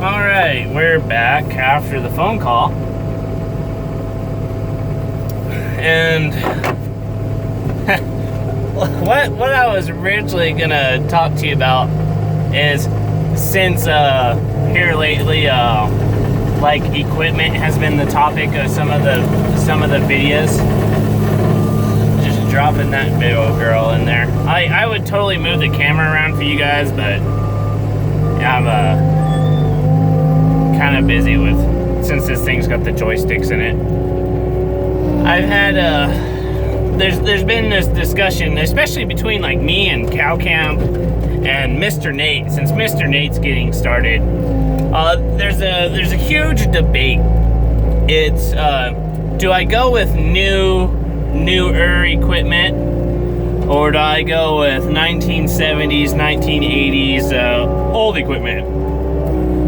Alright, we're back after the phone call. And what I was originally gonna talk to you about is, since here lately like equipment has been the topic of some of the videos. Just dropping that big old girl in there. I would totally move the camera around for you guys, but I'm kind of busy with, since this thing's got the joysticks in it. I've had there's been this discussion, especially between like me and Cow Camp and Mr. Nate. Since Mr. Nate's getting started, there's a huge debate. It's do I go with newer equipment, or do I go with 1970s, 1980s old equipment,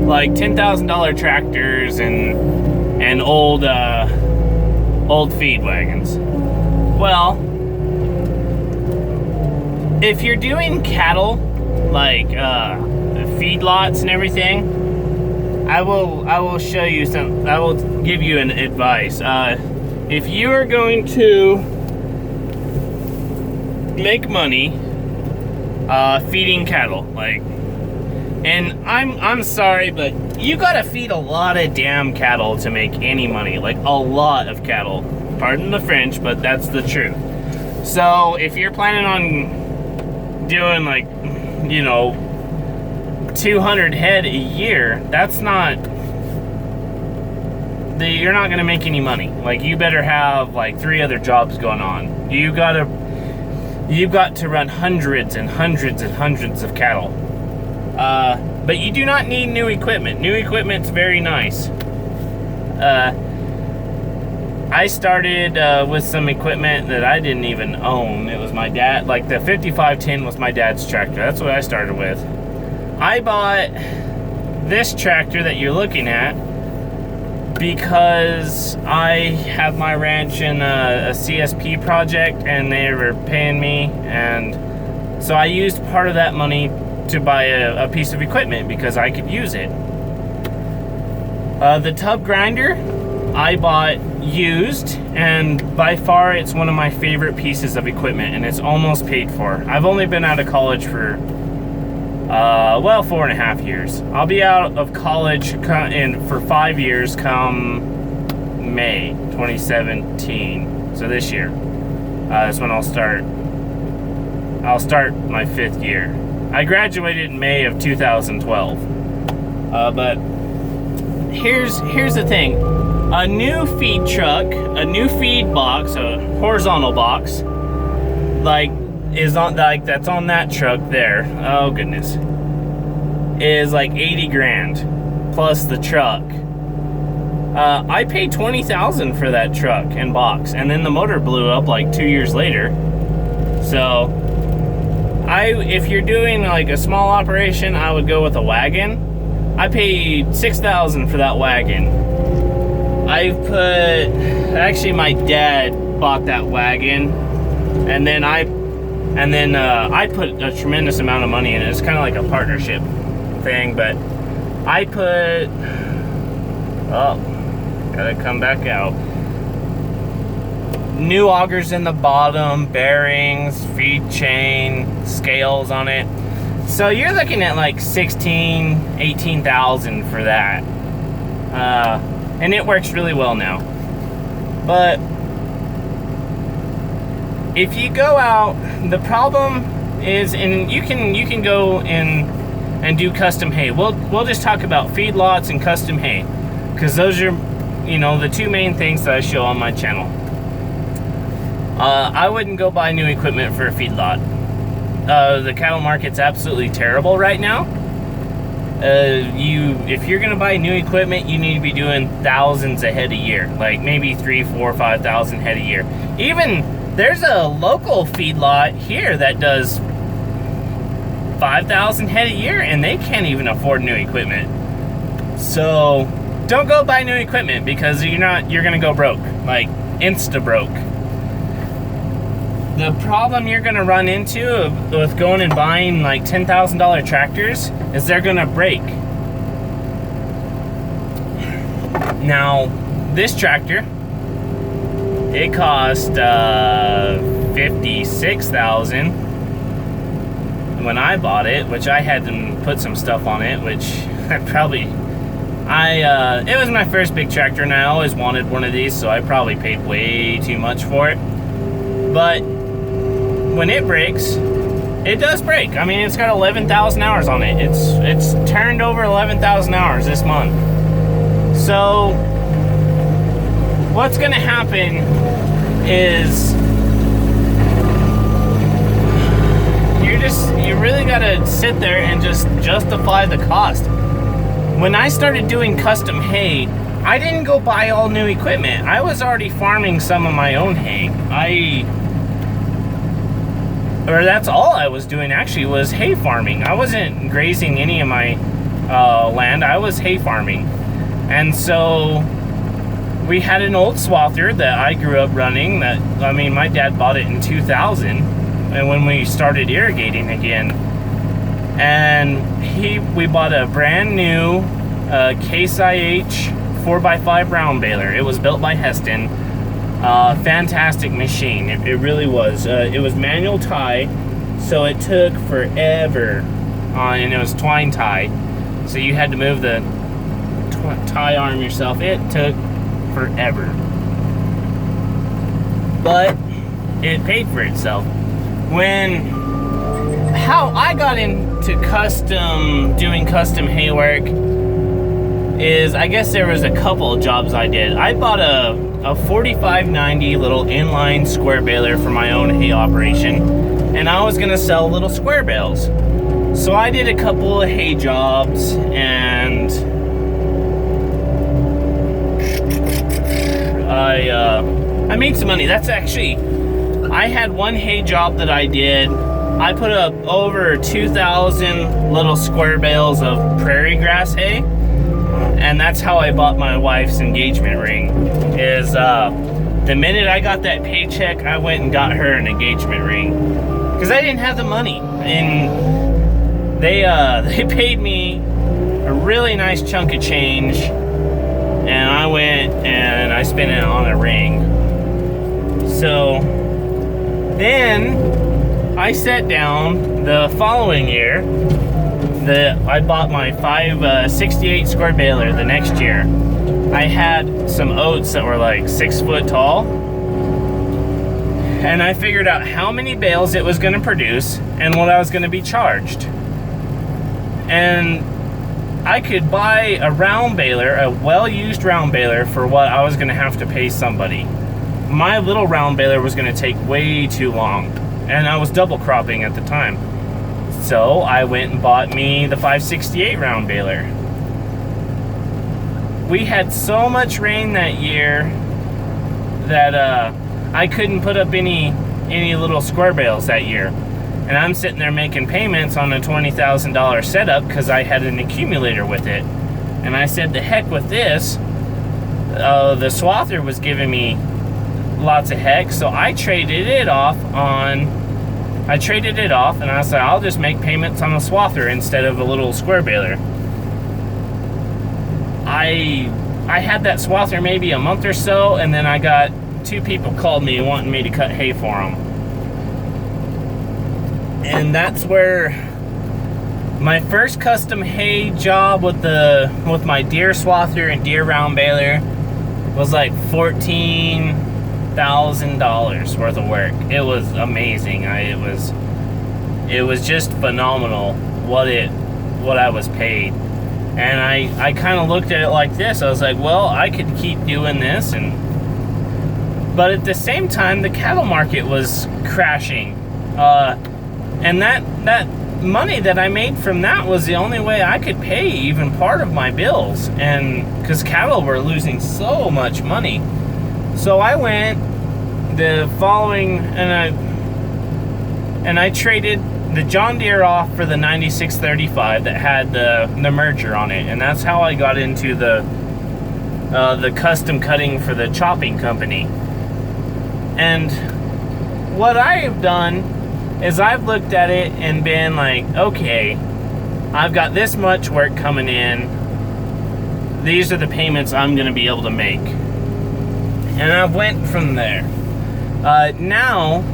like $10,000 tractors and old feed wagons? Well, if you're doing cattle, like feedlots and everything, I will show you some. I will give you an advice. If you are going to make money feeding cattle, like, and I'm sorry, but you gotta feed a lot of damn cattle to make any money. Like, a lot of cattle. Pardon the French, but that's the truth. So if you're planning on doing, like, 200 head a year, that's not, you're not gonna make any money. Like, you better have like 3 other jobs going on. You've got to run hundreds and hundreds and hundreds of cattle. But you do not need new equipment. New equipment's very nice. I started with some equipment that I didn't even own. It was my dad, like the 5510 was my dad's tractor. That's what I started with. I bought this tractor that you're looking at because I have my ranch in a CSP project, and they were paying me, and so I used part of that money to buy a piece of equipment because I could use it. The tub grinder I bought used, and by far it's one of my favorite pieces of equipment, and it's almost paid for. I've only been out of college for 4.5 years. I'll be out of college for 5 years come May 2017. So this year is when I'll start my 5th year. I graduated in May of 2012. But here's the thing. A new feed truck, a new feed box, a horizontal box, that's on that truck there. Oh goodness, is like 80 grand plus the truck. I paid $20,000 for that truck and box, and then the motor blew up like 2 years later. So if you're doing like a small operation, I would go with a wagon. I paid $6,000 for that wagon. Actually my dad bought that wagon, and then I put a tremendous amount of money in it. It's kind of like a partnership thing, but I put, gotta come back out. New augers in the bottom, bearings, feed chain, scales on it. So you're looking at like $18,000 for that. And it works really well now. But if you go out, the problem is, and you can go in and do custom hay. We'll just talk about feedlots and custom hay, because those are, the 2 main things that I show on my channel. I wouldn't go buy new equipment for a feedlot. The cattle market's absolutely terrible right now. If you're gonna buy new equipment, you need to be doing thousands a head a year, like maybe 3, 4, 5,000 head a year. Even there's a local feedlot here that does 5,000 head a year, and they can't even afford new equipment. So don't go buy new equipment, because you're gonna go broke, like insta broke. The problem you're gonna run into with going and buying like $10,000 tractors is they're gonna break. Now, this tractor, it cost $56,000 when I bought it, which I had to put some stuff on it, which it was my first big tractor, and I always wanted one of these, so I probably paid way too much for it. But when it breaks, it does break. I mean, it's got 11,000 hours on it. It's turned over 11,000 hours this month. So what's gonna happen is you really gotta sit there and just justify the cost. When I started doing custom hay, I didn't go buy all new equipment. I was already farming some of my own hay. That's all I was doing actually, was hay farming. I wasn't grazing any of my land. I was hay farming. And so we had an old swather that I grew up running my dad bought it in 2000, and when we started irrigating again. And we bought a brand new Case IH 4x5 round baler. It was built by Heston. Fantastic machine. It really was. It was manual tie, so it took forever. And it was twine tie, so you had to move the tie arm yourself. It took forever, but it paid for itself. How I got into doing custom hay work is, I guess there was a couple of jobs I did. I bought a 4590 little inline square baler for my own hay operation, and I was gonna sell little square bales. So I did a couple of hay jobs, and I made some money. I had one hay job that I did. I put up over 2,000 little square bales of prairie grass hay, and that's how I bought my wife's engagement ring. The minute I got that paycheck, I went and got her an engagement ring, because I didn't have the money, and they paid me a really nice chunk of change, and I went and I spent it on a ring. So then I sat down the following year. I bought my 568 square baler the next year. I had some oats that were like 6 foot tall, and I figured out how many bales it was going to produce and what I was going to be charged. And I could buy a round baler, a well-used round baler, for what I was going to have to pay somebody. My little round baler was going to take way too long, and I was double cropping at the time. So I went and bought me the 568 round baler. We had so much rain that year that I couldn't put up any little square bales that year. And I'm sitting there making payments on a $20,000 setup because I had an accumulator with it. And I said, the heck with this. The swather was giving me lots of heck, so I traded it off, and I said, I'll just make payments on the swather instead of a little square baler. I had that swather maybe a month or so, and then I got 2 people called me wanting me to cut hay for them. And that's where my first custom hay job with my deer swather and deer round baler was like $14,000 worth of work. It was amazing. It was just phenomenal what I was paid. And I kind of looked at it like this. I was like, well, I could keep doing this, but at the same time, the cattle market was crashing. And that money that I made from that was the only way I could pay even part of my bills, and because cattle were losing so much money. So I went the following, and I traded the John Deere off for the 9635 that had the merger on it, and that's how I got into the custom cutting for the chopping company. And what I have done is I've looked at it and been like, okay, I've got this much work coming in. these are the payments I'm going to be able to make. And I went from there. Now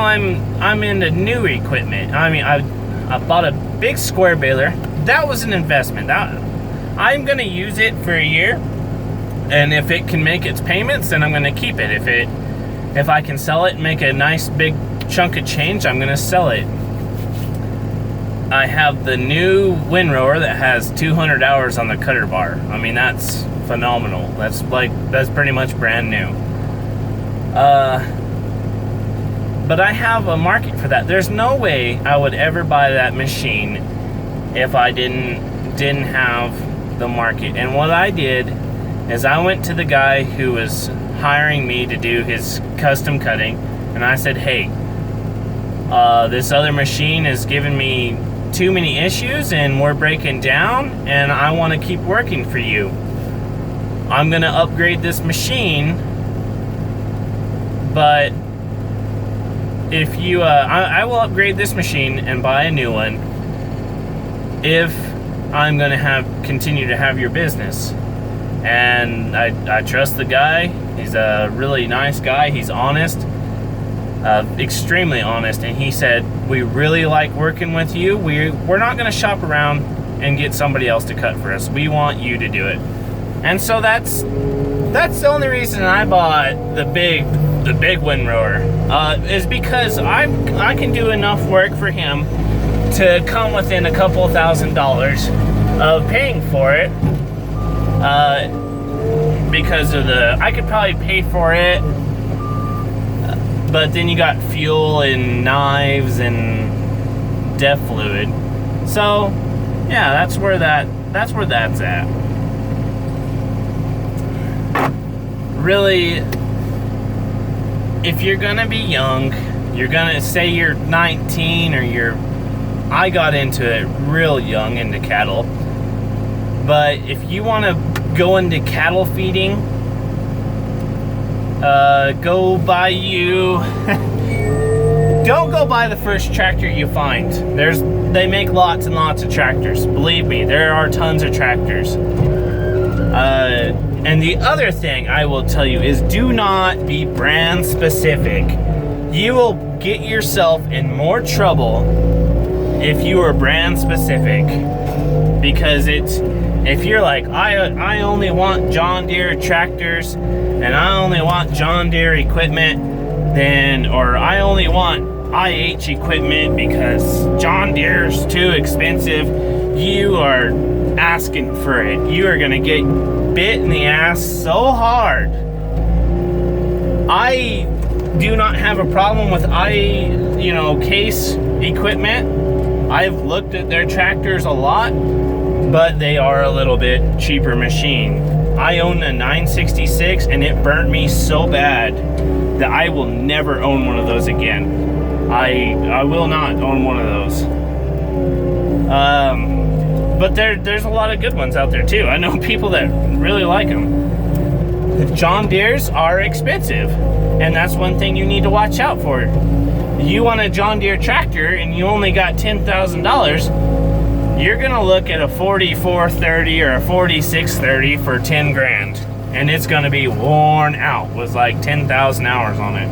I'm into new equipment. I mean, I bought a big square baler. That was an investment. I'm going to use it for a year, and if it can make its payments, then I'm going to keep it. If I can sell it and make a nice big chunk of change, I'm going to sell it. I have the new windrower that has 200 hours on the cutter bar. I mean, that's phenomenal. That's pretty much brand new. But I have a market for that. There's no way I would ever buy that machine if I didn't have the market. And what I did is I went to the guy who was hiring me to do his custom cutting, and I said, hey, this other machine is giving me too many issues and we're breaking down, and I want to keep working for you. I'm going to upgrade this machine, but if you I will upgrade this machine and buy a new one if I'm going to continue to have your business. And I trust the guy. He's a really nice guy. He's honest, extremely honest. And he said, we really like working with you. We're not going to shop around and get somebody else to cut for us. We want you to do it. And so that's the only reason I bought the big windrower, is because I can do enough work for him to come within a couple $1,000s of paying for it. Because of I could probably pay for it, but then you got fuel and knives and def fluid. So yeah, that's where that's at. Really, if you're gonna be young, you're gonna say you're 19 or I got into it real young into cattle. But if you want to go into cattle feeding, go buy don't go buy the first tractor you find. They make lots and lots of tractors. Believe me, there are tons of tractors. And the other thing I will tell you is do not be brand specific. You will get yourself in more trouble if you are brand specific, because if you're like, I only want John Deere tractors and I only want John Deere equipment, or I only want IH equipment because John Deere's too expensive, you are asking for it. You are gonna get bit in the ass so hard. I do not have a problem with Case equipment. I've looked at their tractors a lot, but they are a little bit cheaper machine. I own a 966 and it burnt me so bad that I will never own one of those again. I will not own one of those. But there's a lot of good ones out there too. I know people that really like them. John Deere's are expensive, and that's one thing you need to watch out for. You want a John Deere tractor and you only got $10,000, you're gonna look at a 4430 or a 4630 for 10 grand, and it's gonna be worn out with like 10,000 hours on it.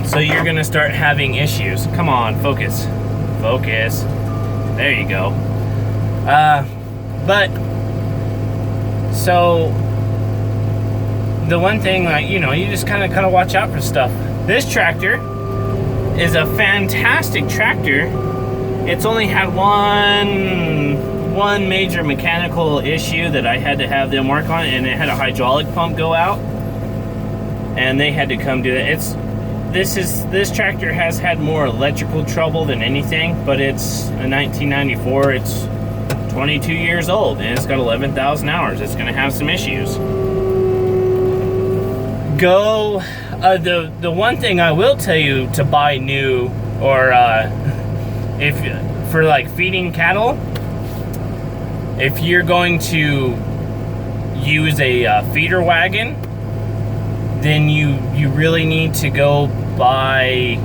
So you're gonna start having issues. Come on, focus. There you go. So the one thing, you just kind of watch out for stuff. This tractor is a fantastic tractor. It's only had one major mechanical issue that I had to have them work on, and it had a hydraulic pump go out, and they had to come do that. This tractor has had more electrical trouble than anything, but it's a 1994. It's 22 years old, and it's got 11,000 hours. It's going to have some issues. The one thing I will tell you to buy new, or if for like feeding cattle, if you're going to use a feeder wagon, then you really need to go buy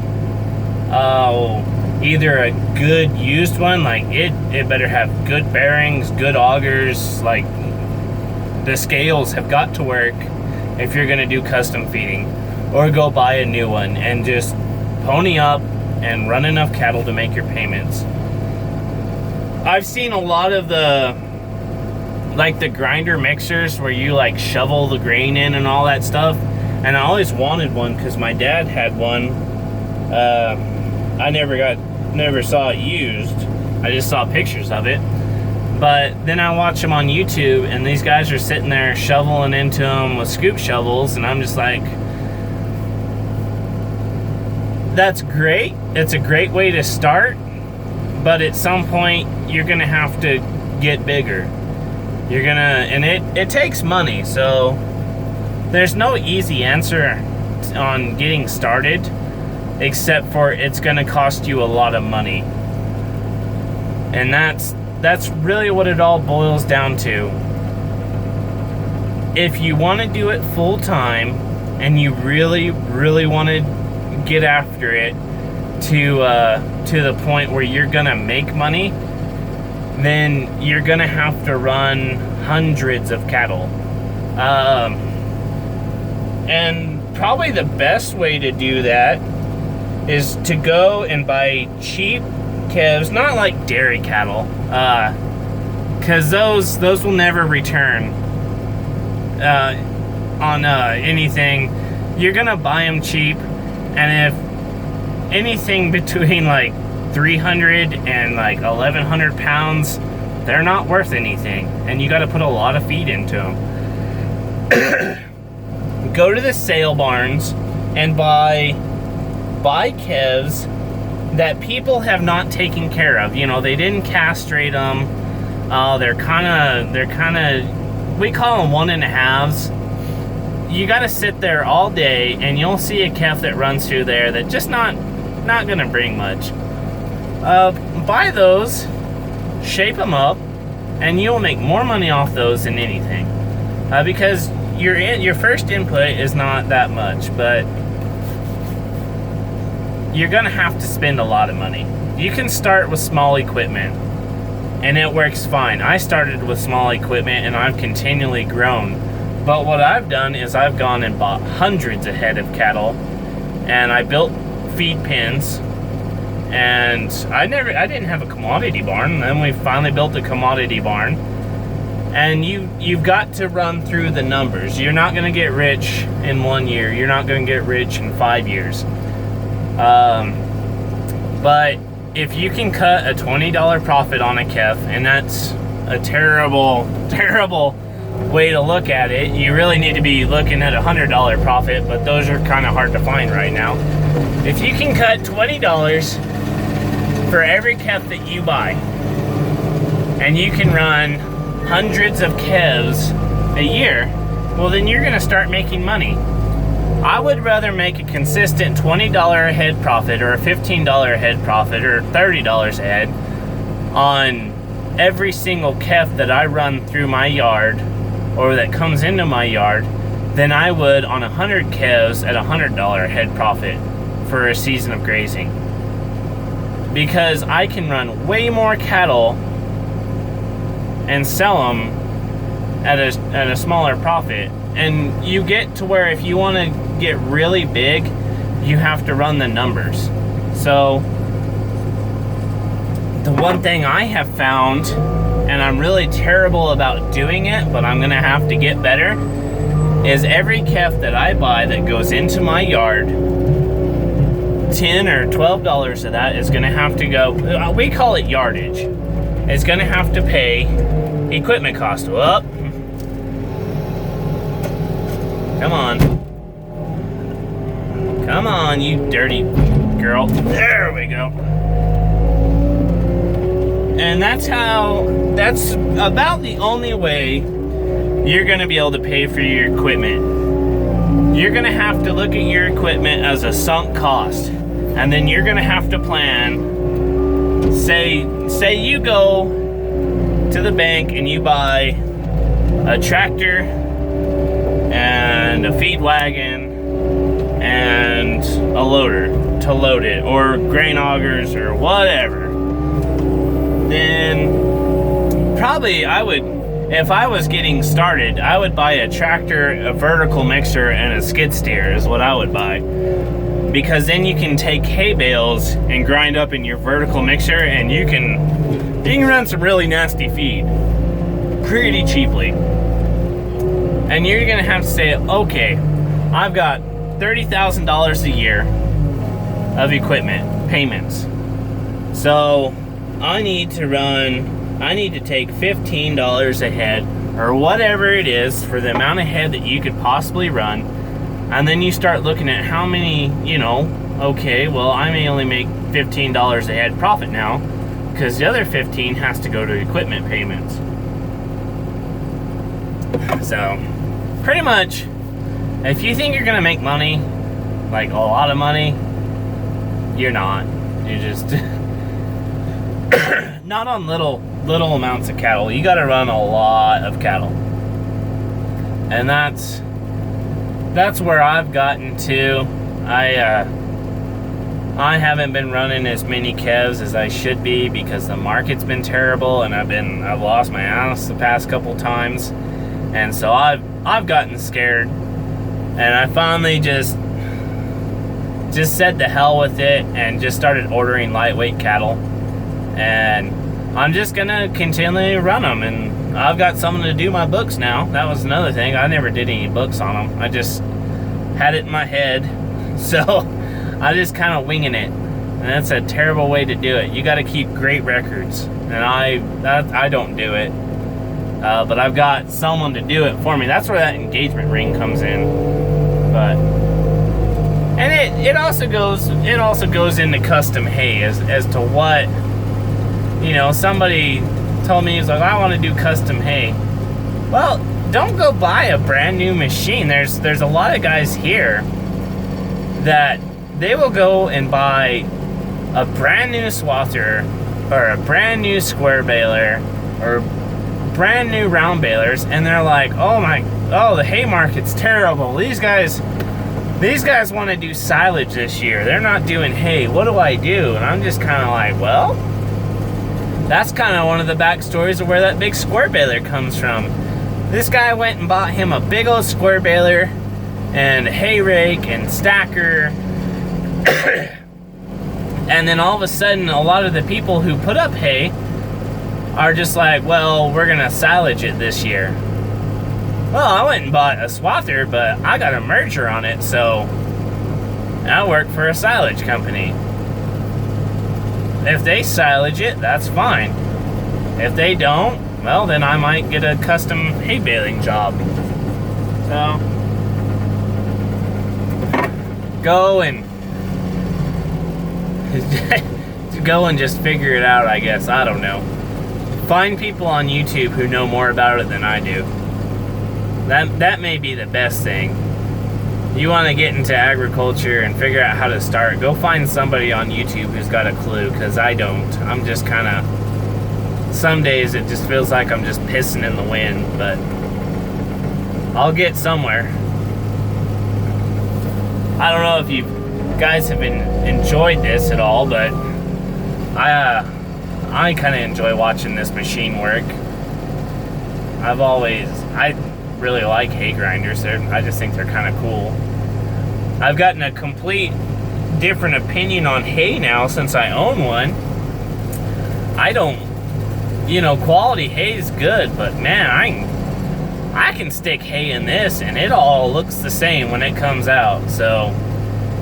either a good used one, like it better have good bearings, good augers, like the scales have got to work if you're gonna do custom feeding, or go buy a new one and just pony up and run enough cattle to make your payments. I've seen a lot of the grinder mixers where you like shovel the grain in and all that stuff, and I always wanted one because my dad had one. I never saw it used. I just saw pictures of it. But then I watch them on YouTube, and these guys are sitting there shoveling into them with scoop shovels, and I'm just like, that's great. It's a great way to start, but at some point you're gonna have to get bigger. And it takes money, so there's no easy answer on getting started, except for it's gonna cost you a lot of money. And that's really what it all boils down to. If you want to do it full time and you really, really want to get after it to the point where you're gonna make money, then you're gonna have to run hundreds of cattle. And probably the best way to do that is to go and buy cheap calves, not like dairy cattle, because those will never return on anything. You're gonna buy them cheap, and if anything between like 300 and like 1,100 pounds, they're not worth anything, and you got to put a lot of feed into them. Go to the sale barns and buy calves that people have not taken care of. You know, they didn't castrate them. They're kind of, we call them 1.5s. You got to sit there all day, and you'll see a calf that runs through there that just not gonna bring much. Buy those, shape them up, and you'll make more money off those than anything. Because your first input is not that much, but you're gonna have to spend a lot of money. You can start with small equipment, and it works fine. I started with small equipment, and I've continually grown. But what I've done is I've gone and bought hundreds of head of cattle, and I built feed pens, and I didn't have a commodity barn. Then we finally built a commodity barn, and you've got to run through the numbers. You're not going to get rich in 1 year. You're not going to get rich in 5 years. But if you can cut a $20 profit on a calf, and that's a terrible way to look at it. You really need to be looking at a $100 profit, but those are kind of hard to find right now. If you can cut $20 for every calf that you buy, and you can run hundreds of calves a year, well, then you're going to start making money. I would rather make a consistent $20 a head profit, or a $15 a head profit, or $30 a head on every single calf that I run through my yard, or that comes into my yard, than I would on 100 calves at $100 a head profit for a season of grazing. Because I can run way more cattle and sell them at a smaller profit. And you get to where if you want to get really big, you have to run the numbers. So the one thing I have found, and I'm really terrible about doing it, but I'm gonna have to get better, is every calf that I buy that goes into my yard, $10 or $12 of that is gonna have to go, we call it yardage. It's gonna have to pay equipment cost. Up. Come on, you dirty girl. There we go. And that's about the only way you're going to be able to pay for your equipment. You're going to have to look at your equipment as a sunk cost. And then you're going to have to plan. Say you go to the bank and you buy a tractor and a feed wagon and a loader. to load it, or grain augers or whatever, then probably if I was getting started, I would buy a tractor, a vertical mixer, and a skid steer is what I would buy. Because then you can take hay bales and grind up in your vertical mixer, and you can run some really nasty feed pretty cheaply. And you're gonna have to say, okay, I've got $30,000 a year of equipment payments. So I need to take $15 a head, or whatever it is for the amount of head that you could possibly run. And then you start looking at how many, okay, well, I may only make $15 a head profit now, because the other 15 has to go to equipment payments. So, pretty much, if you think you're gonna make money, like a lot of money, you're not. You're just not on little amounts of cattle. You gotta run a lot of cattle. And that's where I've gotten to. I haven't been running as many calves as I should be because the market's been terrible, and I've lost my ass the past couple times, and so I've gotten scared, and I finally just said to hell with it and just started ordering lightweight cattle, and I'm just gonna continually run them. And I've got someone to do my books now. That was another thing. I never did any books on them. I just had it in my head, so I just kind of winging it, and that's a terrible way to do it. You got to keep great records, and I don't do it, but I've got someone to do it for me. That's where that engagement ring comes in. But it also goes into custom hay as to what, somebody told me, he's like, I want to do custom hay. Well, don't go buy a brand new machine. There's a lot of guys here that they will go and buy a brand new swather, or a brand new square baler, or brand new round balers, and they're like, the hay market's terrible. These guys want to do silage this year. They're not doing hay. What do I do? And I'm just kind of like, well, that's kind of one of the backstories of where that big square baler comes from. This guy went and bought him a big old square baler and a hay rake and stacker. And then all of a sudden, a lot of the people who put up hay are just like, well, we're gonna silage it this year. Well, I went and bought a swather, but I got a merger on it, so I work for a silage company. If they silage it, that's fine. If they don't, well, then I might get a custom hay baling job. So, go and just figure it out, I guess. I don't know. Find people on YouTube who know more about it than I do. That may be the best thing. You want to get into agriculture and figure out how to start, go find somebody on YouTube who's got a clue, because I don't. I'm just kind of, some days it just feels like I'm just pissing in the wind, but I'll get somewhere. I don't know if you guys have enjoyed this at all, but I kind of enjoy watching this machine work. I really like hay grinders. I just think they're kind of cool. I've gotten a complete different opinion on hay now since I own one. I don't, quality hay is good, but man, I can stick hay in this and it all looks the same when it comes out. So,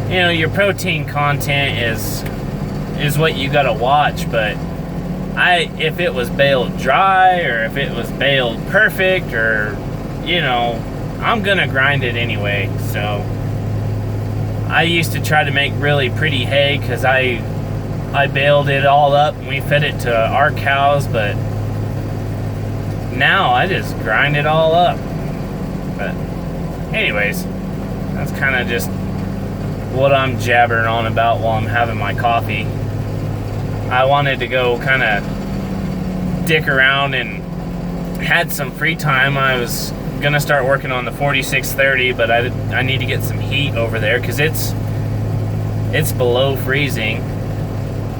your protein content is what you gotta watch, but if it was baled dry, or if it was baled perfect, or I'm gonna grind it anyway. So I used to try to make really pretty hay because I baled it all up and we fed it to our cows, but now I just grind it all up. But anyways, that's kind of just what I'm jabbering on about while I'm having my coffee. I wanted to go kind of dick around and had some free time. I was gonna start working on the 4630, but I need to get some heat over there because it's below freezing.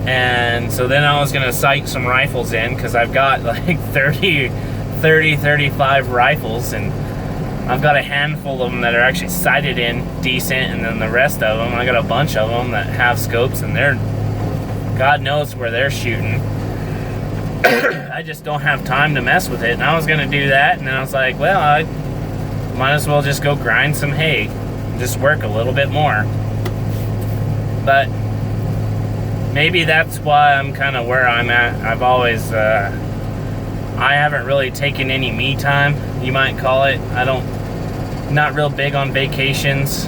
And so then I was gonna sight some rifles in, because I've got like 35 rifles, and I've got a handful of them that are actually sighted in decent, and then the rest of them, I got a bunch of them that have scopes, and they're, God knows where they're shooting. I just don't have time to mess with it, and I was gonna do that, and then I was like, well, I might as well just go grind some hay, just work a little bit more. But maybe that's why I'm kind of where I'm at. I've always, I haven't really taken any me time, you might call it. Not real big on vacations.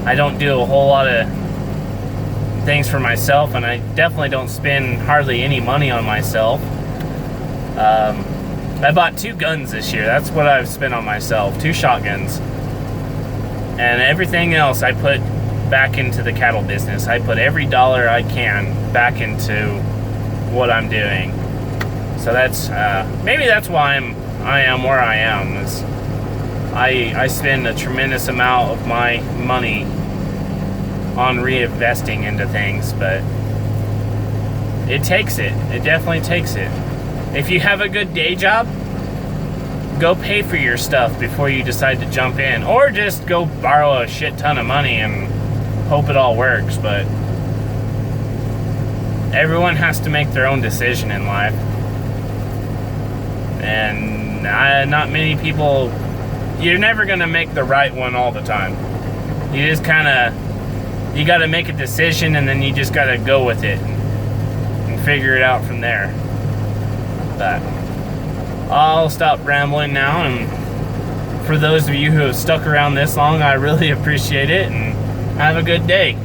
I don't do a whole lot of things for myself, and I definitely don't spend hardly any money on myself. I bought 2 guns this year. That's what I've spent on myself, 2 shotguns. And everything else I put back into the cattle business. I put every dollar I can back into what I'm doing. So that's maybe that's why I am where I am. Is I spend a tremendous amount of my money on reinvesting into things, but it takes it. It definitely takes it. If you have a good day job, go pay for your stuff before you decide to jump in, or just go borrow a shit ton of money and hope it all works. But everyone has to make their own decision in life, and not many people. You're never gonna make the right one all the time. You just you gotta make a decision, and then you just gotta go with it and figure it out from there. But I'll stop rambling now, and for those of you who have stuck around this long, I really appreciate it, and have a good day.